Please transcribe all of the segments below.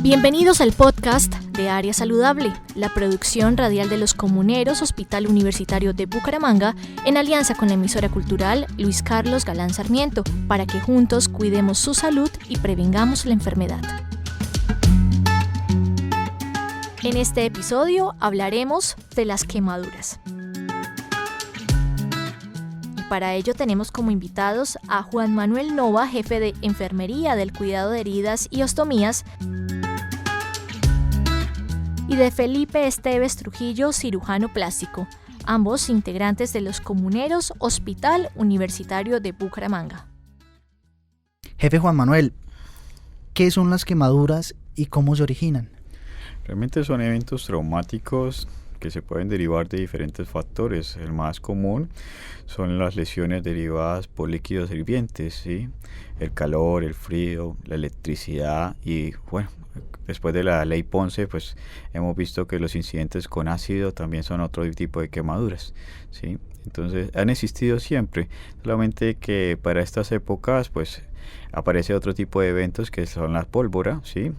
Bienvenidos al podcast de Área Saludable, la producción radial de los comuneros Hospital Universitario de Bucaramanga en alianza con la emisora cultural Luis Carlos Galán Sarmiento, para que juntos cuidemos su salud y prevengamos la enfermedad. En este episodio hablaremos de las quemaduras. Y para ello tenemos como invitados a Juan Manuel Nova, jefe de Enfermería del Cuidado de Heridas y Ostomías, y de Felipe Esteves Trujillo, cirujano plástico, ambos integrantes de los comuneros Hospital Universitario de Bucaramanga. Jefe Juan Manuel, ¿qué son las quemaduras y cómo se originan? Realmente son eventos traumáticos que se pueden derivar de diferentes factores. El más común son las lesiones derivadas por líquidos hirvientes, ¿sí? El calor, el frío, la electricidad y bueno, después de la ley Ponce, pues hemos visto que los incidentes con ácido también son otro tipo de quemaduras, ¿sí? Entonces han existido siempre, solamente que para estas épocas pues aparece otro tipo de eventos que son la pólvora, ¿sí?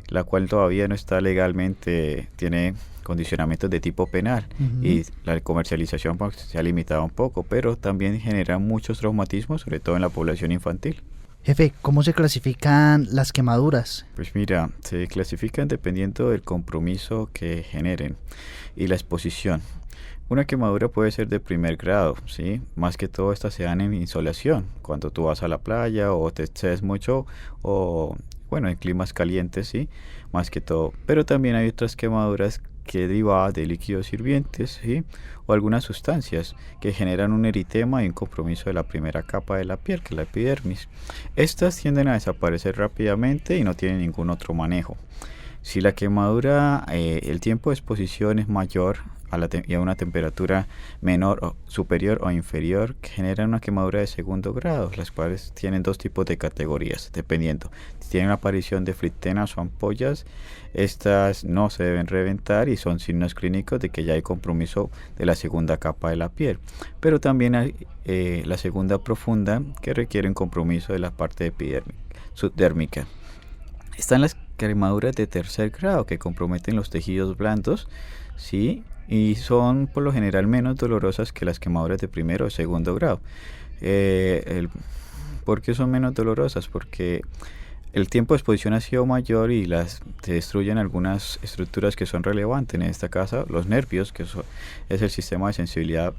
La cual todavía no está legalmente, tiene condicionamientos de tipo penal y la comercialización pues, se ha limitado un poco, pero también genera muchos traumatismos, sobre todo en la población infantil. Jefe, ¿cómo se clasifican las quemaduras? Pues mira, se clasifican dependiendo del compromiso que generen y la exposición. Una quemadura puede ser de primer grado, ¿sí? Más que todo estas se dan en insolación, cuando tú vas a la playa o te excedes mucho o bueno, en climas calientes, sí, más que todo. Pero también hay otras quemaduras que derivan de líquidos hirvientes, ¿sí? O algunas sustancias que generan un eritema y un compromiso de la primera capa de la piel, que es la epidermis. Estas tienden a desaparecer rápidamente y no tienen ningún otro manejo. Si la quemadura, el tiempo de exposición es mayor y a una temperatura menor o superior o inferior, genera una quemadura de segundo grado, las cuales tienen dos tipos de categorías, dependiendo. Si tienen aparición de flitenas o ampollas, estas no se deben reventar y son signos clínicos de que ya hay compromiso de la segunda capa de la piel. Pero también hay la segunda profunda, que requiere un compromiso de la parte subdérmica. Están las quemaduras de tercer grado, que comprometen los tejidos blandos, ¿sí? Y son por lo general menos dolorosas que las quemaduras de primero o segundo grado. ¿Por qué son menos dolorosas? Porque el tiempo de exposición ha sido mayor y se destruyen algunas estructuras que son relevantes. En esta caso, los nervios, que es el sistema de sensibilidad.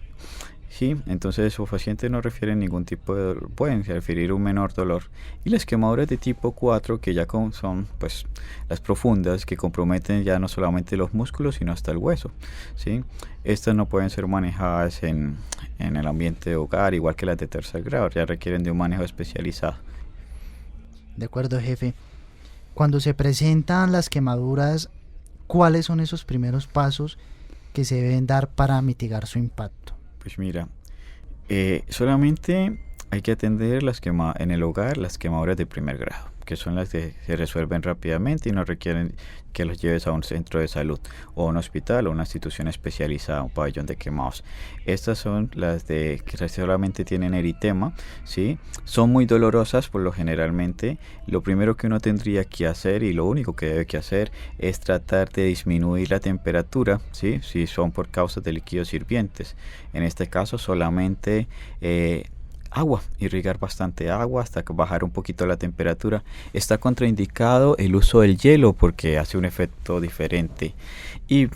Sí, entonces los pacientes no refieren ningún tipo de dolor, pueden referir un menor dolor. Y las quemaduras de tipo 4, que ya son pues las profundas, que comprometen ya no solamente los músculos, sino hasta el hueso, ¿sí? Estas no pueden ser manejadas en el ambiente de hogar, igual que las de tercer grado, ya requieren de un manejo especializado. De acuerdo, jefe. Cuando se presentan las quemaduras, ¿cuáles son esos primeros pasos que se deben dar para mitigar su impacto? Pues mira, solamente hay que atender en el hogar las quemaduras de primer grado, que son las que se resuelven rápidamente y no requieren que los lleves a un centro de salud o a un hospital o una institución especializada, un pabellón de quemados. Estas son las que solamente tienen eritema, ¿sí? Son muy dolorosas por lo generalmente. Lo primero que uno tendría que hacer y lo único que debe que hacer es tratar de disminuir la temperatura, ¿sí? Si son por causas de líquidos hirvientes. En este caso solamente agua, irrigar bastante agua hasta bajar un poquito la temperatura. Está contraindicado el uso del hielo porque hace un efecto diferente. Y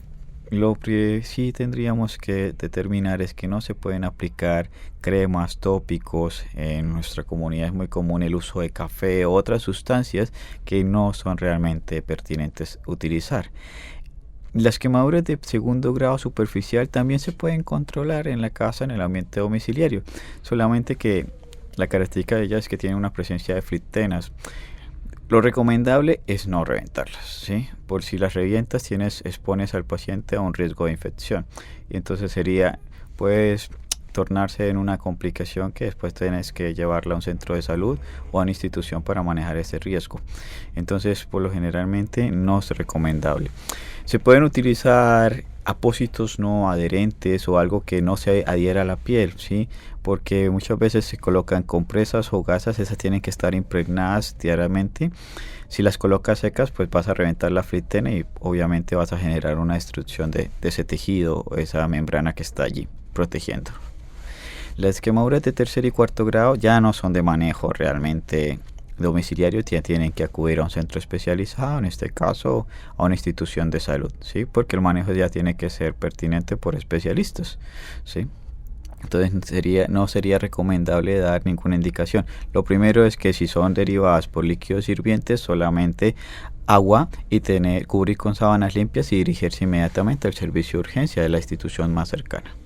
lo que sí tendríamos que determinar es que no se pueden aplicar cremas, tópicos. En nuestra comunidad es muy común el uso de café o otras sustancias que no son realmente pertinentes utilizar. Las quemaduras de segundo grado superficial también se pueden controlar en la casa, en el ambiente domiciliario, solamente que la característica de ellas es que tienen una presencia de flitenas. Lo recomendable es no reventarlas, ¿sí? Por si las revientas expones al paciente a un riesgo de infección y entonces puedes tornarse en una complicación que después tienes que llevarla a un centro de salud o a una institución para manejar ese riesgo. Entonces, por lo generalmente no es recomendable. Se pueden utilizar apósitos no adherentes o algo que no se adhiera a la piel, ¿sí? Porque muchas veces se colocan compresas o gasas, esas tienen que estar impregnadas diariamente. Si las colocas secas, pues vas a reventar la fritena y obviamente vas a generar una destrucción de ese tejido, esa membrana que está allí protegiendo. Las quemaduras de tercer y cuarto grado ya no son de manejo realmente domiciliario, ya tienen que acudir a un centro especializado, en este caso a una institución de salud, ¿sí? Porque el manejo ya tiene que ser pertinente por especialistas, ¿sí? Entonces no sería recomendable dar ninguna indicación. Lo primero es que si son derivadas por líquidos hirvientes, solamente agua y cubrir con sábanas limpias y dirigirse inmediatamente al servicio de urgencia de la institución más cercana.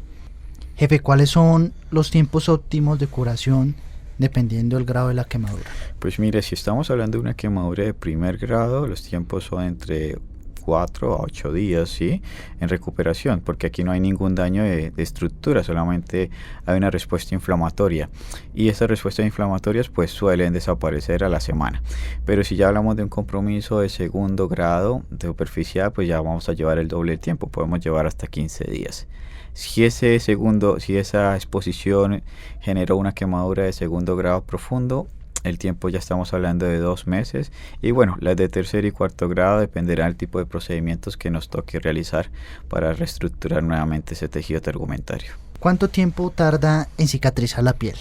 Jefe, ¿cuáles son los tiempos óptimos de curación dependiendo del grado de la quemadura? Pues mire, si estamos hablando de una quemadura de primer grado, los tiempos son entre 4 a 8 días, ¿sí? En recuperación, porque aquí no hay ningún daño de estructura, solamente hay una respuesta inflamatoria. Y esas respuestas inflamatorias pues suelen desaparecer a la semana. Pero si ya hablamos de un compromiso de segundo grado de superficial, pues ya vamos a llevar el doble del tiempo, podemos llevar hasta 15 días. Si esa exposición generó una quemadura de segundo grado profundo, el tiempo ya estamos hablando de 2 meses. Y bueno, las de tercer y cuarto grado dependerá del tipo de procedimientos que nos toque realizar para reestructurar nuevamente ese tejido tegumentario. ¿Cuánto tiempo tarda en cicatrizar la piel?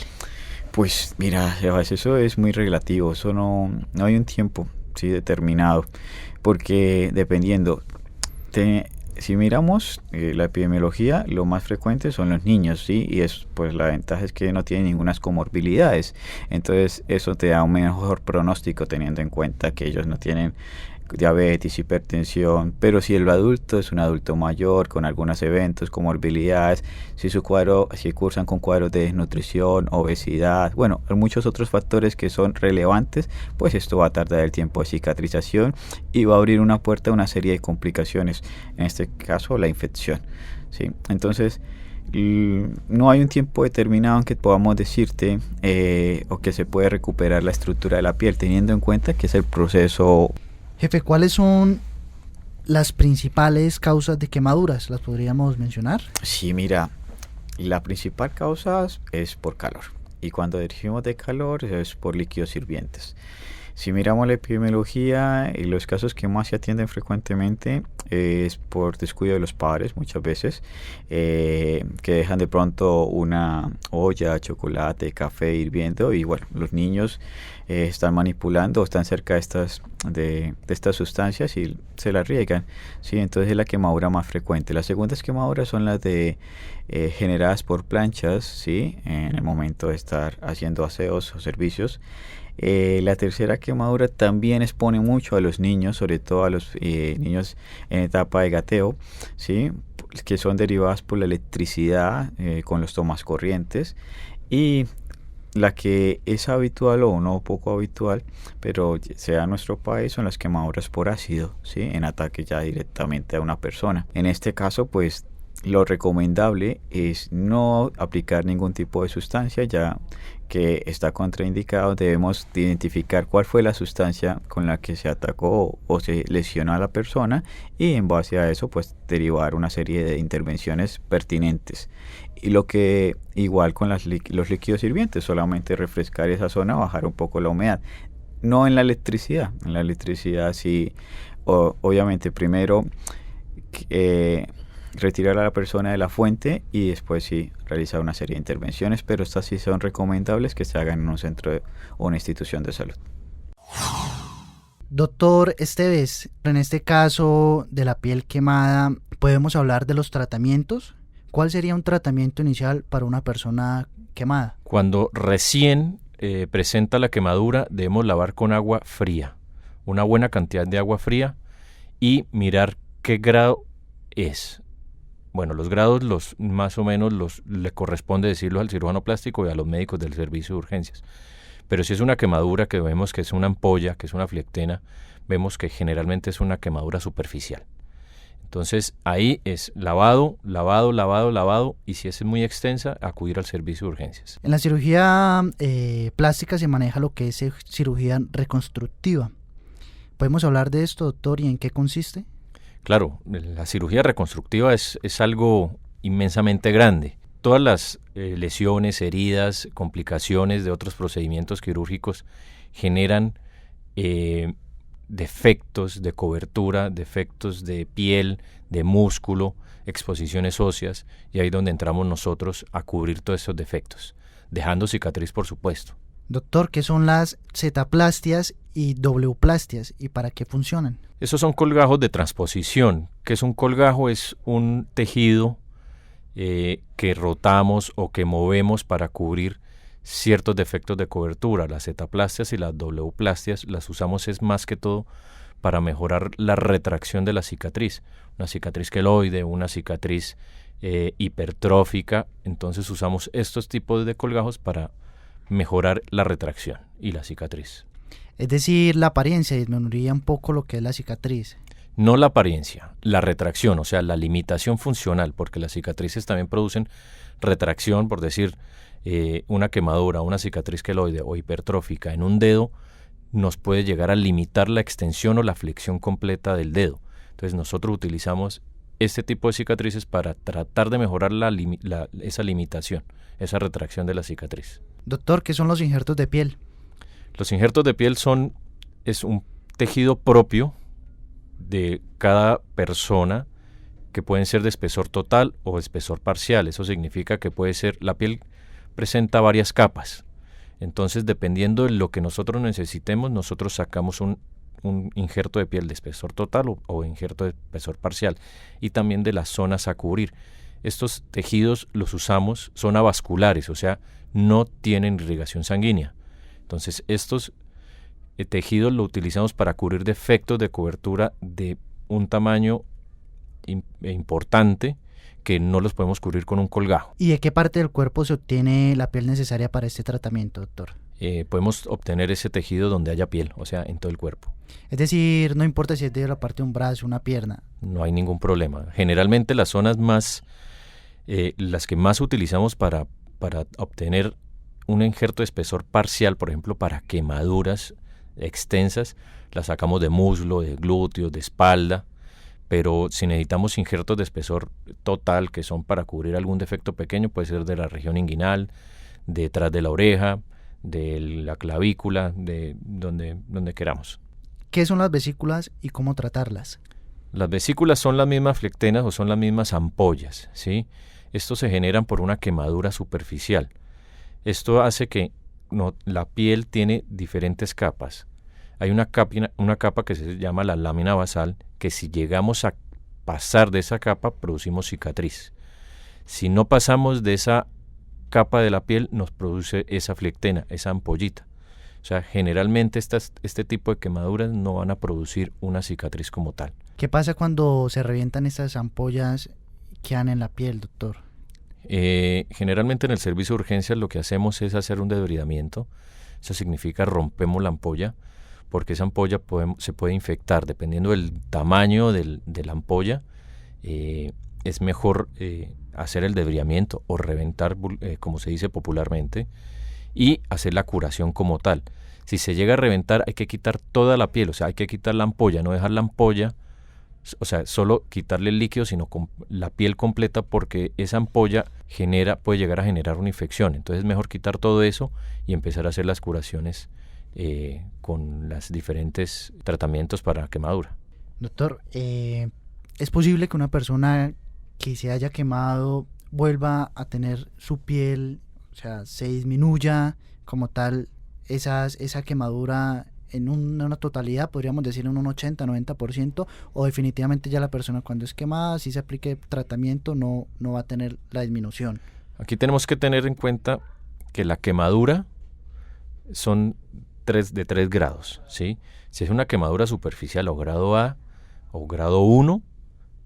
Pues mira, eso es muy relativo, eso no hay un tiempo, ¿sí?, determinado, porque dependiendo... Si miramos la epidemiología, lo más frecuente son los niños, ¿sí? Y pues la ventaja es que no tienen ninguna comorbilidades. Entonces eso te da un mejor pronóstico teniendo en cuenta que ellos no tienen diabetes, hipertensión. Pero si el adulto es un adulto mayor con algunos eventos, comorbilidades, si cursan con cuadros de desnutrición, obesidad, bueno, hay muchos otros factores que son relevantes, pues esto va a tardar el tiempo de cicatrización y va a abrir una puerta a una serie de complicaciones, en este caso la infección, ¿sí? Entonces no hay un tiempo determinado en que podamos decirte o que se puede recuperar la estructura de la piel, teniendo en cuenta que es el proceso. Jefe, ¿cuáles son las principales causas de quemaduras? ¿Las podríamos mencionar? Sí, mira, la principal causa es por calor. Y cuando decimos de calor es por líquidos hirvientes. Si miramos la epidemiología y los casos que más se atienden frecuentemente es por descuido de los padres muchas veces, que dejan de pronto una olla, chocolate, café hirviendo y bueno, los niños están manipulando o están cerca de estas sustancias y se las riegan, ¿sí? Entonces es la quemadura más frecuente. Las segundas quemaduras son las generadas por planchas, ¿sí?, en el momento de estar haciendo aseos o servicios. La tercera quemadura también expone mucho a los niños, sobre todo a los niños en etapa de gateo, ¿sí?, que son derivadas por la electricidad con los tomas corrientes. Y la que es habitual o no poco habitual, pero sea en nuestro país, son las quemaduras por ácido, ¿sí?, en ataque ya directamente a una persona. En este caso, pues lo recomendable es no aplicar ningún tipo de sustancia, ya que está contraindicado. Debemos identificar cuál fue la sustancia con la que se atacó o se lesionó a la persona y en base a eso pues derivar una serie de intervenciones pertinentes. Y lo que igual con los líquidos hirvientes, solamente refrescar esa zona, bajar un poco la humedad. No en la electricidad. En la electricidad sí, obviamente primero retirar a la persona de la fuente y después sí realizar una serie de intervenciones, pero estas sí son recomendables que se hagan en un centro o una institución de salud. Doctor Esteves, en este caso de la piel quemada, ¿podemos hablar de los tratamientos? ¿Cuál sería un tratamiento inicial para una persona quemada? Cuando recién presenta la quemadura, debemos lavar con agua fría, una buena cantidad de agua fría y mirar qué grado es. Bueno, los grados más o menos le corresponde decirlos al cirujano plástico y a los médicos del servicio de urgencias. Pero si es una quemadura que vemos que es una ampolla, que es una flectena, vemos que generalmente es una quemadura superficial. Entonces ahí es lavado, y si es muy extensa, acudir al servicio de urgencias. En la cirugía plástica se maneja lo que es cirugía reconstructiva. ¿Podemos hablar de esto, doctor, y en qué consiste? Claro, la cirugía reconstructiva es algo inmensamente grande. Todas las lesiones, heridas, complicaciones de otros procedimientos quirúrgicos generan defectos de cobertura, defectos de piel, de músculo, exposiciones óseas, y ahí es donde entramos nosotros a cubrir todos esos defectos, dejando cicatriz, por supuesto. Doctor, ¿qué son las zetaplastias y wplastias y para qué funcionan? Esos son colgajos de transposición. ¿Qué es un colgajo? Es un tejido que rotamos o que movemos para cubrir ciertos defectos de cobertura. Las zetaplastias y las wplastias las usamos es más que todo para mejorar la retracción de la cicatriz. Una cicatriz queloide, una cicatriz hipertrófica. Entonces usamos estos tipos de colgajos para mejorar la retracción y la cicatriz. Es decir, la apariencia disminuiría un poco lo que es la cicatriz. No la apariencia, la retracción, o sea, la limitación funcional, porque las cicatrices también producen retracción, por decir, una quemadura, una cicatriz queloide o hipertrófica en un dedo nos puede llegar a limitar la extensión o la flexión completa del dedo. Entonces nosotros utilizamos este tipo de cicatrices para tratar de mejorar esa limitación, esa retracción de la cicatriz. Doctor, ¿qué son los injertos de piel? Los injertos de piel es un tejido propio de cada persona que pueden ser de espesor total o espesor parcial. Eso significa que la piel presenta varias capas. Entonces, dependiendo de lo que nosotros necesitemos, nosotros sacamos un injerto de piel de espesor total o injerto de espesor parcial, y también de las zonas a cubrir. Estos tejidos los usamos, son avasculares, o sea, no tienen irrigación sanguínea. Entonces, estos tejidos lo utilizamos para cubrir defectos de cobertura de un tamaño importante que no los podemos cubrir con un colgajo. ¿Y de qué parte del cuerpo se obtiene la piel necesaria para este tratamiento, doctor? Podemos obtener ese tejido donde haya piel, o sea, en todo el cuerpo. Es decir, no importa si es de la parte de un brazo, una pierna. No hay ningún problema. Generalmente las zonas las que más utilizamos para obtener un injerto de espesor parcial, por ejemplo, para quemaduras extensas, las sacamos de muslo, de glúteos, de espalda, pero si necesitamos injertos de espesor total, que son para cubrir algún defecto pequeño, puede ser de la región inguinal, detrás de la oreja, de la clavícula, de donde queramos. ¿Qué son las vesículas y cómo tratarlas? Las vesículas son las mismas flectenas o son las mismas ampollas, ¿sí? Estos se generan por una quemadura superficial. Esto hace que la piel tiene diferentes capas. Hay una capa que se llama la lámina basal, que si llegamos a pasar de esa capa, producimos cicatriz. Si no pasamos de esa capa de la piel, nos produce esa flectena, esa ampollita. O sea, generalmente este tipo de quemaduras no van a producir una cicatriz como tal. ¿Qué pasa cuando se revientan estas ampollas que quedan en la piel, doctor? Generalmente en el servicio de urgencias lo que hacemos es hacer un debridamiento. Eso significa rompemos la ampolla, porque esa ampolla se puede infectar. Dependiendo del tamaño de la ampolla, es mejor hacer el debridamiento o reventar, como se dice popularmente, y hacer la curación como tal. Si se llega a reventar, hay que quitar toda la piel, o sea, hay que quitar la ampolla, no dejar la ampolla, o sea, solo quitarle el líquido, sino con la piel completa, porque esa ampolla puede llegar a generar una infección. Entonces es mejor quitar todo eso y empezar a hacer las curaciones con los diferentes tratamientos para quemadura. Doctor, ¿es posible que una persona que se haya quemado vuelva a tener su piel, o sea, se disminuya como tal esa quemadura en una totalidad, podríamos decir en un 80-90%, o definitivamente ya la persona cuando es quemada, si se aplique tratamiento, no va a tener la disminución? Aquí tenemos que tener en cuenta que la quemadura son de 3 grados, ¿sí? Si es una quemadura superficial o grado A o grado 1,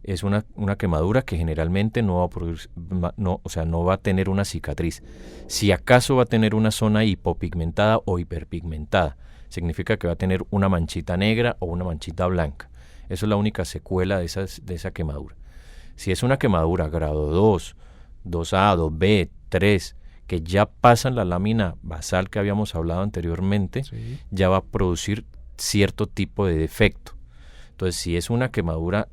es una quemadura que generalmente no va a tener una cicatriz. Si acaso va a tener una zona hipopigmentada o hiperpigmentada, significa que va a tener una manchita negra o una manchita blanca. Eso es la única secuela de esa quemadura. Si es una quemadura grado 2, 2A, 2B, 3, que ya pasan la lámina basal que habíamos hablado anteriormente, sí, ya va a producir cierto tipo de defecto. Entonces, si es una quemadura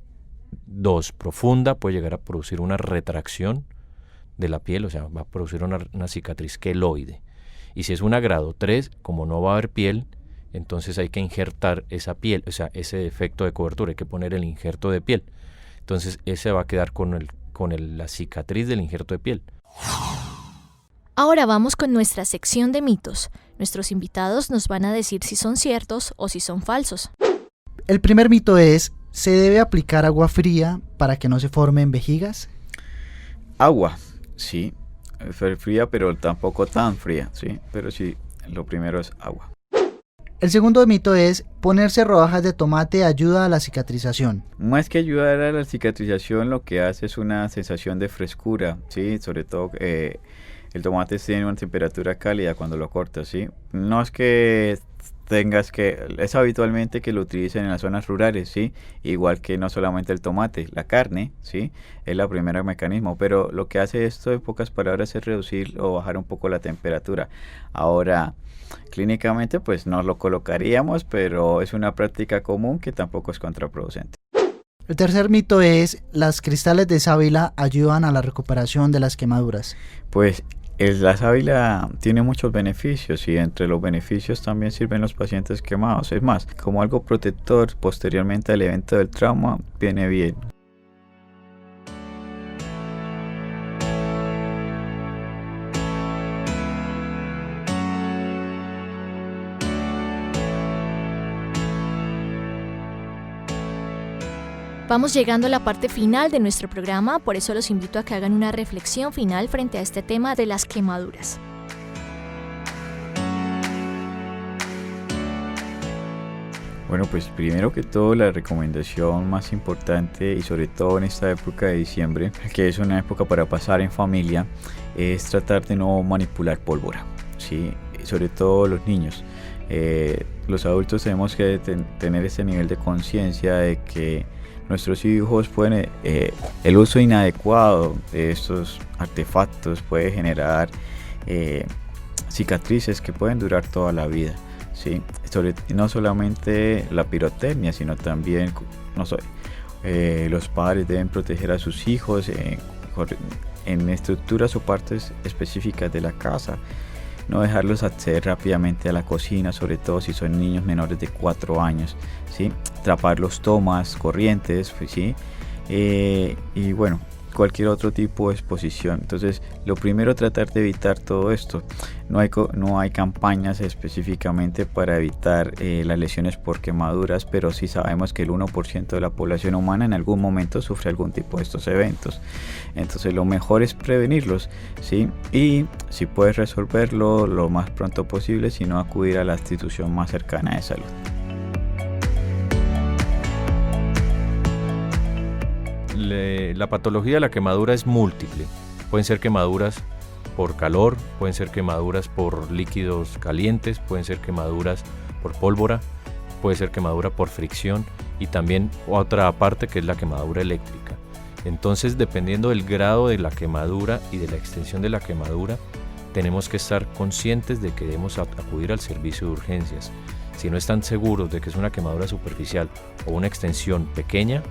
2 profunda, puede llegar a producir una retracción de la piel, o sea, va a producir una cicatriz queloide. Y si es una grado 3, como no va a haber piel, entonces hay que injertar esa piel, o sea, ese defecto de cobertura, hay que poner el injerto de piel. Entonces ese va a quedar con la cicatriz del injerto de piel. Ahora vamos con nuestra sección de mitos. Nuestros invitados nos van a decir si son ciertos o si son falsos. El primer mito es: ¿se debe aplicar agua fría para que no se formen vejigas? Agua, sí, fría, pero tampoco tan fría, sí, pero sí, lo primero es agua. El segundo mito es: ¿ponerse rodajas de tomate ayuda a la cicatrización? Más que ayudar a la cicatrización, lo que hace es una sensación de frescura, sí, sobre todo el tomate tiene una temperatura cálida cuando lo cortas, sí. No es que es habitualmente que lo utilicen en las zonas rurales, sí, igual que no solamente el tomate, la carne, sí, es la primera mecanismo, pero lo que hace esto en pocas palabras es reducir o bajar un poco la temperatura. Ahora, clínicamente pues no lo colocaríamos, pero es una práctica común que tampoco es contraproducente. El tercer mito es: ¿las cristales de sábila ayudan a la recuperación de las quemaduras? Pues la sábila tiene muchos beneficios y entre los beneficios también sirven los pacientes quemados. Es más, como algo protector posteriormente al evento del trauma, viene bien. Vamos llegando a la parte final de nuestro programa, por eso los invito a que hagan una reflexión final frente a este tema de las quemaduras. Bueno, pues primero que todo la recomendación más importante y sobre todo en esta época de diciembre, que es una época para pasar en familia, es tratar de no manipular pólvora, ¿sí? Sobre todo los niños. Los adultos tenemos que tener ese nivel de conciencia de que nuestros hijos pueden, el uso inadecuado de estos artefactos puede generar cicatrices que pueden durar toda la vida, ¿sí? No solamente la pirotecnia, sino también los padres deben proteger a sus hijos en estructuras o partes específicas de la casa. No dejarlos acceder rápidamente a la cocina, sobre todo si son niños menores de 4 años, ¿sí? Tapar los tomas, corrientes, ¿sí? Y bueno, cualquier otro tipo de exposición. Entonces, lo primero, tratar de evitar todo esto. No hay campañas específicamente para evitar las lesiones por quemaduras, pero sí sabemos que el 1% de la población humana en algún momento sufre algún tipo de estos eventos. Entonces, lo mejor es prevenirlos, ¿sí? Y si puedes resolverlo lo más pronto posible, si no, acudir a la institución más cercana de salud. La patología de la quemadura es múltiple. Pueden ser quemaduras por calor, pueden ser quemaduras por líquidos calientes, pueden ser quemaduras por pólvora, puede ser quemadura por fricción y también otra parte que es la quemadura eléctrica. Entonces, dependiendo del grado de la quemadura y de la extensión de la quemadura, tenemos que estar conscientes de que debemos acudir al servicio de urgencias. Si no están seguros de que es una quemadura superficial o una extensión pequeña,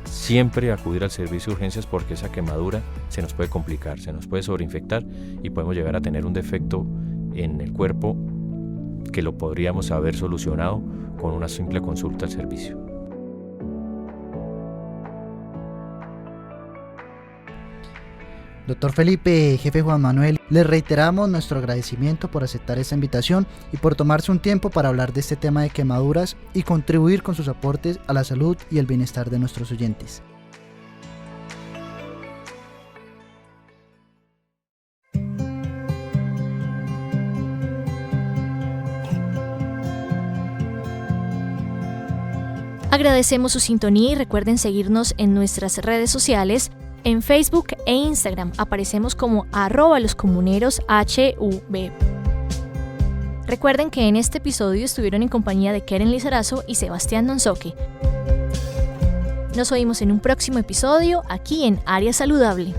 siempre acudir al servicio de urgencias, porque esa quemadura se nos puede complicar, se nos puede sobreinfectar y podemos llegar a tener un defecto en el cuerpo que lo podríamos haber solucionado con una simple consulta al servicio. Doctor Felipe, jefe Juan Manuel, les reiteramos nuestro agradecimiento por aceptar esta invitación y por tomarse un tiempo para hablar de este tema de quemaduras y contribuir con sus aportes a la salud y el bienestar de nuestros oyentes. Agradecemos su sintonía y recuerden seguirnos en nuestras redes sociales. En Facebook e Instagram aparecemos como @loscomunerosHUB. Recuerden que en este episodio estuvieron en compañía de Keren Lizarazo y Sebastián Donzoque. Nos oímos en un próximo episodio aquí en Área Saludable.